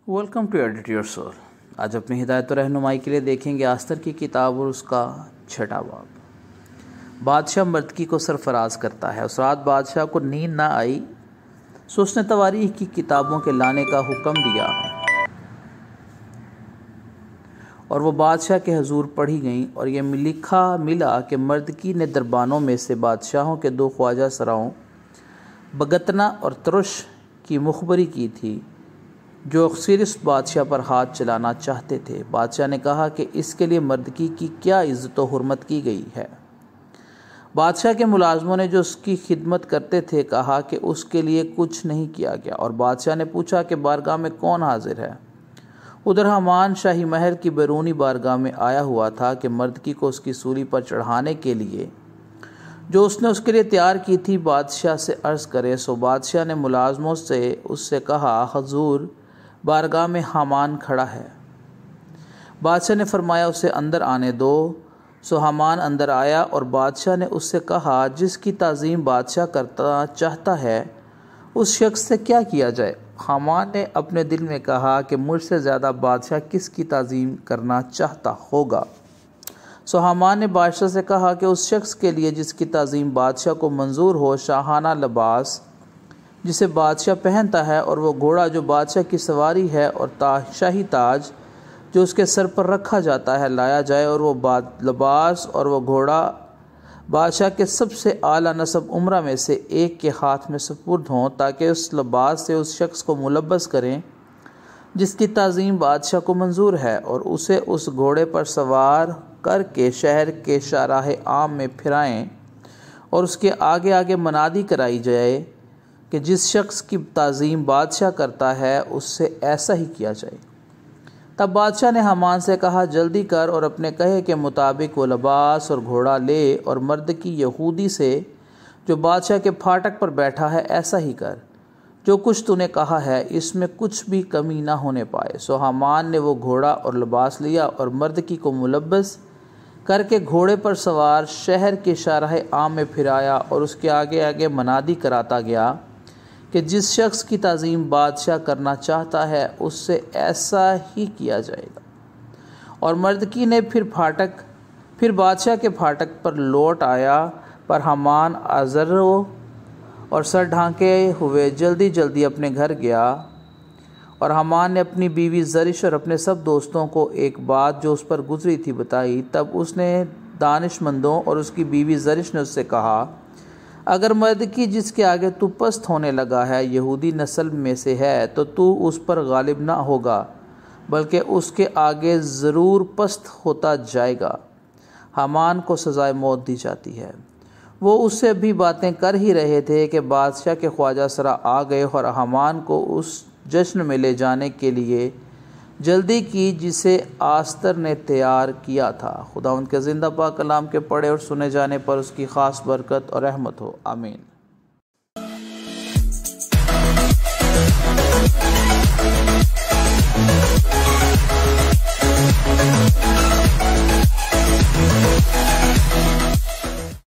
Welcome to edit your soul. आज अपनी हिदायत और रहनुमाई के लिए देखेंगे आस्तर की किताब और उसका 6वां बाब। बादशाह मर्दकी को सरफराज करता है। उस रात बादशाह को नींद ना आई, सो उसने तवारीख की किताबों के लाने का हुक्म दिया और वो बादशाह के हजूर पढ़ी गईं। और ये लिखा मिला कि मर्दकी ने दरबानों में से बादशाहों के 2 ख्वाजा सराओं बगतना और तरुश की मुखबरी की थी, जो अक्सर इस बादशाह पर हाथ चलाना चाहते थे। बादशाह ने कहा कि इसके लिए मर्दकी की क्या इज़्ज़त व हुर्मत की गई है। बादशाह के मुलाजमों ने जो उसकी खिदमत करते थे कहा कि उसके लिए कुछ नहीं किया गया। और बादशाह ने पूछा कि बारगाह में कौन हाजिर है। उधर हामान शाही महल की बैरूनी बारगाह में आया हुआ था कि मर्दकी को उसकी सूली पर चढ़ाने के लिए जो उसने उसके लिए तैयार की थी बादशाह से अर्ज़ करे। सो बादशाह ने मुलाजमों से उससे कहा, हजूर बारगाह में हामान खड़ा है। बादशाह ने फरमाया उसे अंदर आने दो। सो हामान अंदर आया और बादशाह ने उससे कहा, जिसकी ताज़ीम बादशाह करना चाहता है उस शख्स से क्या किया जाए। हामान ने अपने दिल में कहा कि मुझसे ज़्यादा बादशाह किसकी ताज़ीम करना चाहता होगा। सो हामान ने बादशाह से कहा कि उस शख्स के लिए जिसकी ताज़ीम बादशाह को मंजूर हो, शाहाना लिबास जिसे बादशाह पहनता है और वो घोड़ा जो बादशाह की सवारी है और शाही ताज जो उसके सर पर रखा जाता है लाया जाए। और वो लिबास और वो घोड़ा बादशाह के सबसे आला नसब उम्रा में से एक के हाथ में सुपुर्द हों, ताकि उस लिबास से उस शख्स को मुलब्बस करें जिसकी ताज़ीम बादशाह को मंजूर है, और उसे उस घोड़े पर सवार करके शहर के शाहराह आम में फिराएं और उसके आगे आगे मनादी कराई जाए कि जिस शख्स की ताज़ीम बादशाह करता है उससे ऐसा ही किया जाए। तब बादशाह ने हामान से कहा, जल्दी कर और अपने कहे के मुताबिक वो लिबास और घोड़ा ले, और मर्द की यहूदी से जो बादशाह के फाटक पर बैठा है ऐसा ही कर। जो कुछ तूने कहा है इसमें कुछ भी कमी ना होने पाए। सो हामान ने वो घोड़ा और लिबास लिया और मर्दकी को मुलब्बस करके घोड़े पर सवार शहर के शाहराह आम में फिराया और उसके आगे आगे मनादी कराता गया कि जिस शख्स की ताज़ीम बादशाह करना चाहता है उससे ऐसा ही किया जाएगा। और मर्दकी ने फिर बादशाह के फाटक पर लौट आया, पर हामान अज़रो और सर ढांके हुए जल्दी जल्दी अपने घर गया। और हामान ने अपनी बीवी ज़रिश और अपने सब दोस्तों को एक बात जो उस पर गुजरी थी बताई। तब उसने दानिशमंदों और उसकी बीवी ज़रिश ने उससे कहा, अगर मर्दकी जिसके आगे तू पस्त होने लगा है यहूदी नस्ल में से है तो तू उस पर गालिब ना होगा, बल्कि उसके आगे ज़रूर पस्त होता जाएगा। हामान को सज़ाए मौत दी जाती है। वो उससे भी बातें कर ही रहे थे कि बादशाह के ख्वाजा सरा आ गए और हामान को उस जश्न में ले जाने के लिए जल्दी की जिसे आस्तर ने तैयार किया था। खुदा उनके ज़िंदा पाक कलाम के पढ़े और सुने जाने पर उसकी ख़ास बरकत और रहमत हो। आमीन।